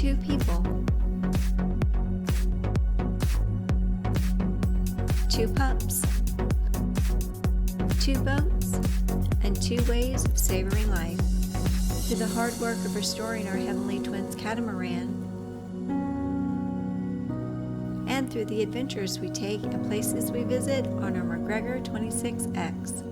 2 people, 2 pups, 2 boats, and 2 ways of savoring life. Through the hard work of restoring our Heavenly Twins Catamaran, and through the adventures we take and places we visit on our McGregor 26X.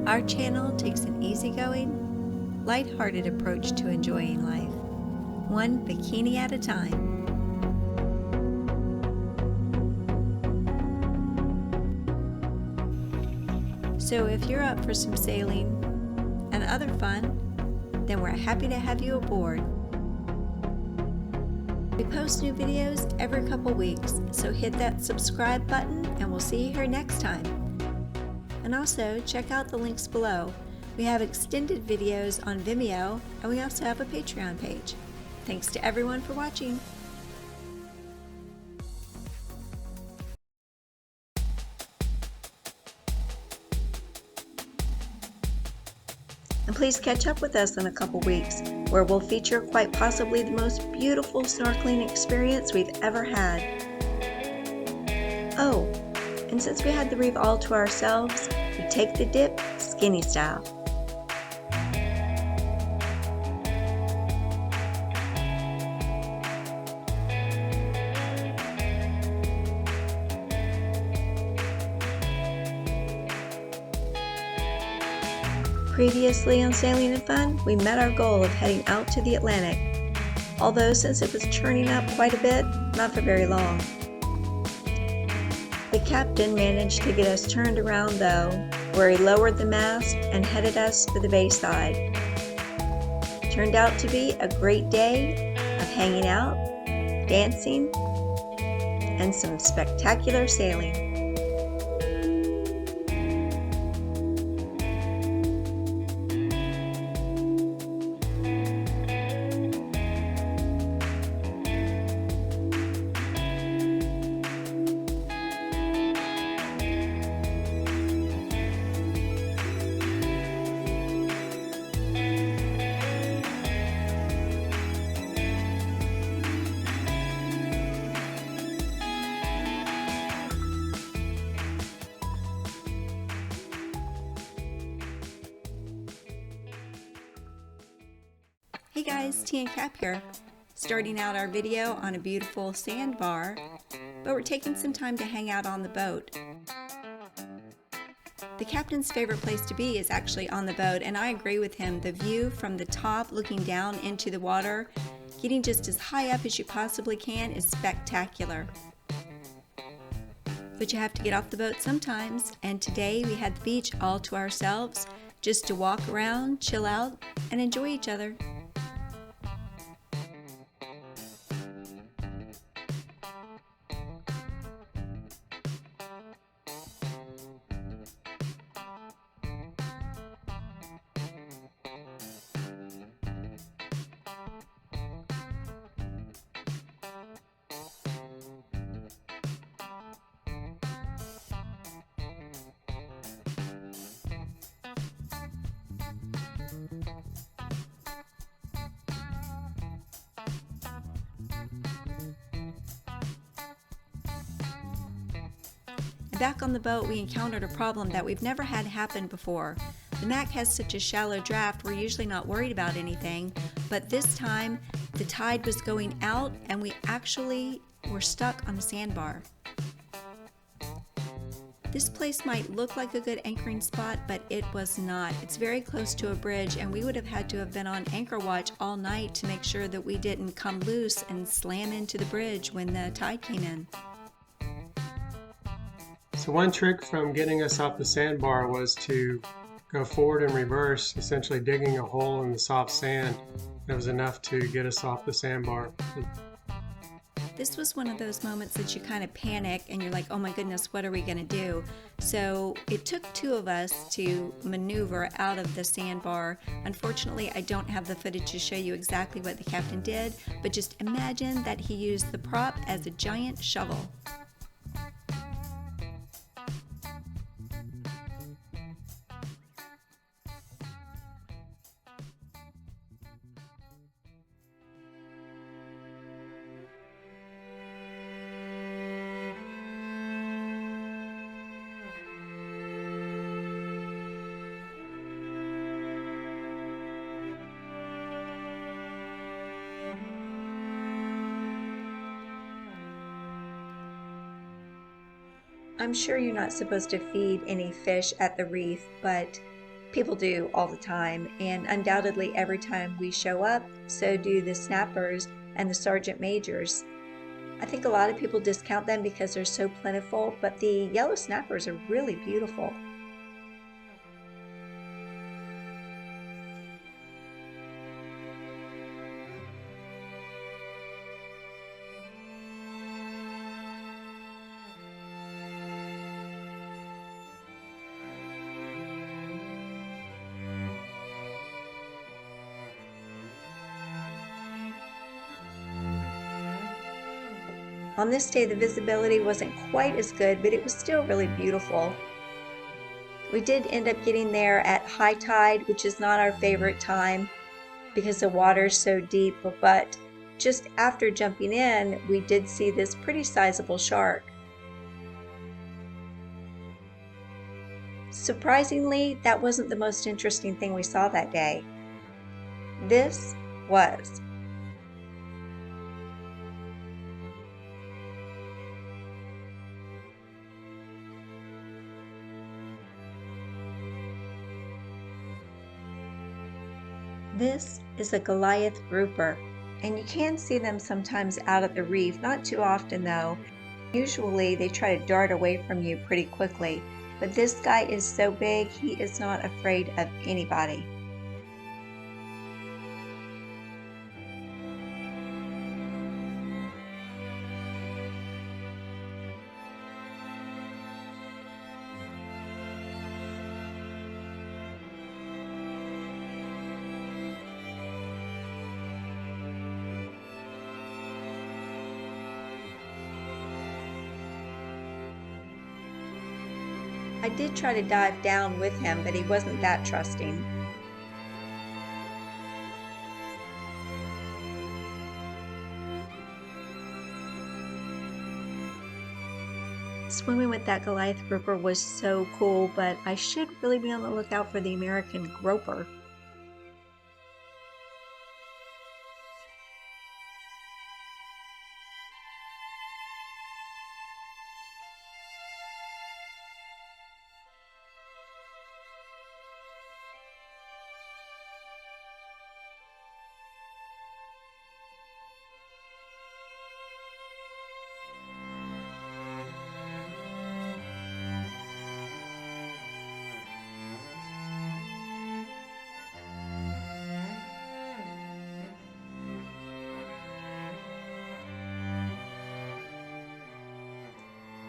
Our channel takes an easygoing, lighthearted approach to enjoying life, one bikini at a time. So if you're up for some sailing and other fun, then we're happy to have you aboard. We post new videos every couple weeks, so hit that subscribe button and we'll see you here next time. And also check out the links below. We have extended videos on Vimeo, and we also have a Patreon page. Thanks to everyone for watching. And please catch up with us in a couple weeks, where we'll feature quite possibly the most beautiful snorkeling experience we've ever had. Oh, and since we had the reef all to ourselves, we take the dip skinny style. Previously on Sailing and Fun, we met our goal of heading out to the Atlantic, although since it was churning up quite a bit, not for very long. The captain managed to get us turned around though, where he lowered the mast and headed us for the bayside. Turned out to be a great day of hanging out, dancing, and some spectacular sailing. Hey guys, T and Cap here, starting out our video on a beautiful sandbar, but we're taking some time to hang out on the boat. The captain's favorite place to be is actually on the boat, and I agree with him. The view from the top looking down into the water, getting just as high up as you possibly can, is spectacular. But you have to get off the boat sometimes, and today we had the beach all to ourselves, just to walk around, chill out, and enjoy each other. Back on the boat, we encountered a problem that we've never had happen before. The Mac has such a shallow draft, we're usually not worried about anything, but this time the tide was going out and we actually were stuck on a sandbar. This place might look like a good anchoring spot, but it was not. It's very close to a bridge, and we would have had to have been on anchor watch all night to make sure that we didn't come loose and slam into the bridge when the tide came in. So one trick from getting us off the sandbar was to go forward and reverse, essentially digging a hole in the soft sand. That was enough to get us off the sandbar. This was one of those moments that you kind of panic and you're like, oh my goodness, what are we going to do? So it took 2 of us to maneuver out of the sandbar. Unfortunately, I don't have the footage to show you exactly what the captain did, but just imagine that he used the prop as a giant shovel. I'm sure you're not supposed to feed any fish at the reef, but people do all the time, and undoubtedly every time we show up, so do the snappers and the sergeant majors. I think a lot of people discount them because they're so plentiful, but the yellow snappers are really beautiful. On this day, the visibility wasn't quite as good, but it was still really beautiful. We did end up getting there at high tide, which is not our favorite time because the water is so deep, but just after jumping in, we did see this pretty sizable shark. Surprisingly, that wasn't the most interesting thing we saw that day. This was. This is a Goliath Grouper, and you can see them sometimes out at the reef, not too often though. Usually they try to dart away from you pretty quickly, but this guy is so big he is not afraid of anybody. I did try to dive down with him, but he wasn't that trusting. Swimming with that Goliath Grouper was so cool, but I should really be on the lookout for the American Groper.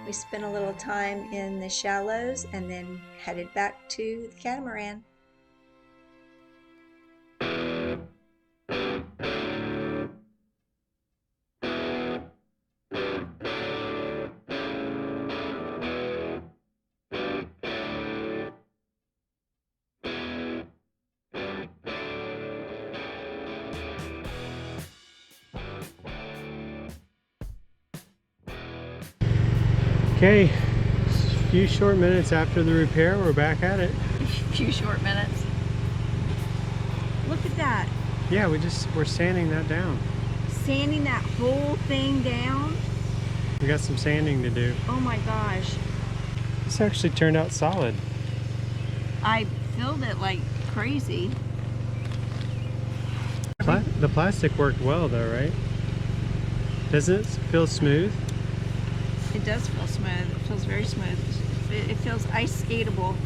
We spent a little time in the shallows and then headed back to the Catamaran. Okay, a few short minutes after the repair, we're back at it. A few short minutes. Look at that. Yeah, we're sanding that down. Sanding that whole thing down? We got some sanding to do. Oh my gosh. This actually turned out solid. I filled it like crazy. The plastic worked well though, right? Doesn't it feel smooth? It does feel smooth. It feels very smooth. It feels ice skatable.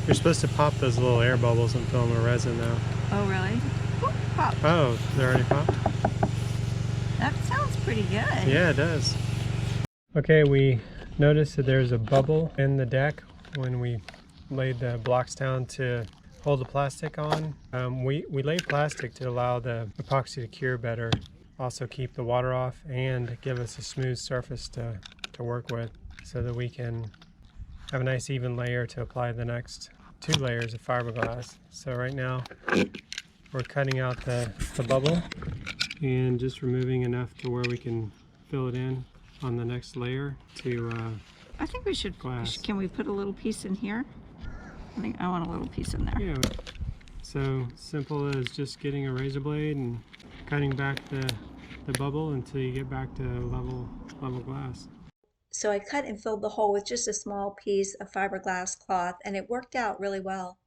You're supposed to pop those little air bubbles and fill them with resin though. Oh really? Oop, pop. Oh, they're already popped? That sounds pretty good. Yeah, it does. Okay, we noticed that there's a bubble in the deck when we laid the blocks down to hold the plastic on. We laid plastic to allow the epoxy to cure better, also keep the water off and give us a smooth surface to work with so that we can have a nice even layer to apply the next 2 layers of fiberglass. So right now we're cutting out the bubble and just removing enough to where we can fill it in on the next layer to I think we should glass. Can we put a little piece in here? I want a little piece in there. Yeah, so simple as just getting a razor blade and cutting back the the bubble until you get back to level glass. So I cut and filled the hole with just a small piece of fiberglass cloth, and it worked out really well.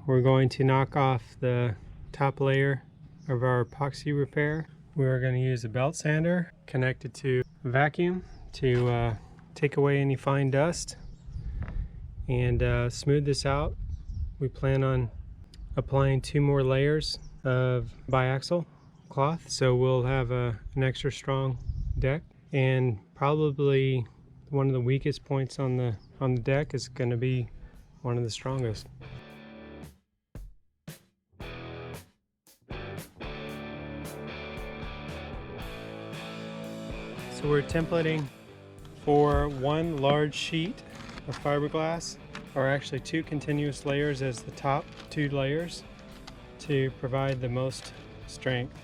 We're going to knock off the top layer of our epoxy repair. We're going to use a belt sander connected to a vacuum to take away any fine dust and smooth this out. We plan on applying 2 more layers of biaxial cloth, so we'll have an extra strong deck, and probably one of the weakest points on the deck is going to be one of the strongest. So we're templating for 1 large sheet of fiberglass, or actually 2 continuous layers as the top 2 layers to provide the most strength.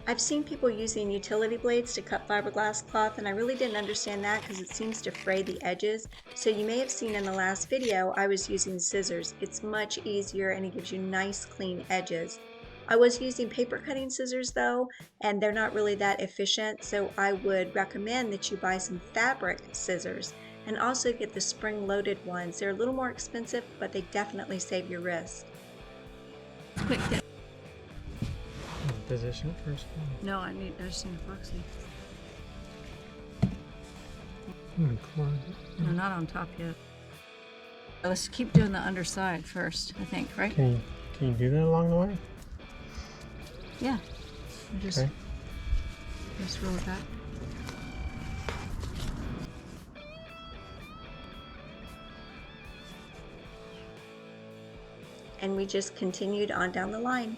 I've seen people using utility blades to cut fiberglass cloth, and I really didn't understand that because it seems to fray the edges. So you may have seen in the last video I was using scissors. It's much easier and it gives you nice clean edges. I was using paper cutting scissors though, and they're not really that efficient, so I would recommend that you buy some fabric scissors and also get the spring-loaded ones. They're a little more expensive, but they definitely save your wrist. Quick tip. Position it first. No, I just need epoxy. No, not on top yet. Let's keep doing the underside first, I think, right? Can you do that along the way? Yeah. Just roll it back. And we just continued on down the line.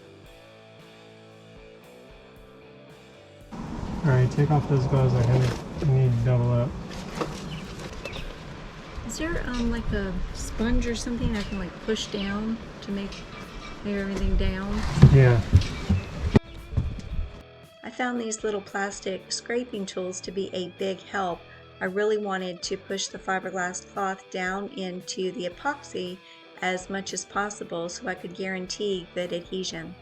Alright, take off those gloves. I need to double up. Is there like a sponge or something I can like push down to make everything down? Yeah. I found these little plastic scraping tools to be a big help. I really wanted to push the fiberglass cloth down into the epoxy as much as possible so I could guarantee good adhesion.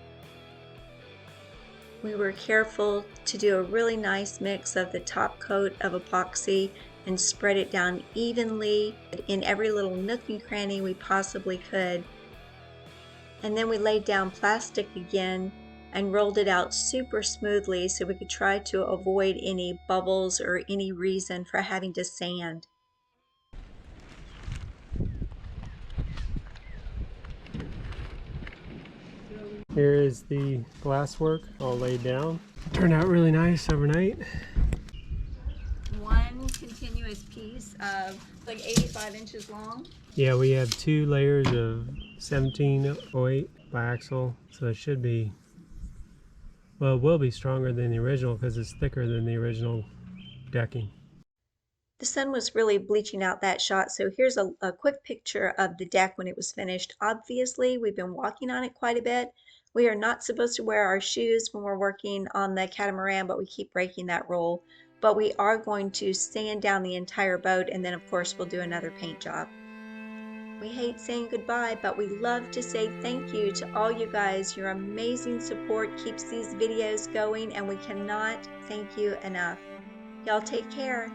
We were careful to do a really nice mix of the top coat of epoxy and spread it down evenly in every little nook and cranny we possibly could. And then we laid down plastic again and rolled it out super smoothly so we could try to avoid any bubbles or any reason for having to sand. Here is the glasswork all laid down. Turned out really nice overnight. One continuous piece of like 85 inches long. Yeah, we have 2 layers of 1708 biaxial, so it should be, well, it will be stronger than the original because it's thicker than the original decking. The sun was really bleaching out that shot, so here's a quick picture of the deck when it was finished. Obviously, we've been walking on it quite a bit. We are not supposed to wear our shoes when we're working on the catamaran, but we keep breaking that rule. But we are going to sand down the entire boat, and then of course we'll do another paint job. We hate saying goodbye, but we love to say thank you to all you guys. Your amazing support keeps these videos going, and we cannot thank you enough. Y'all take care.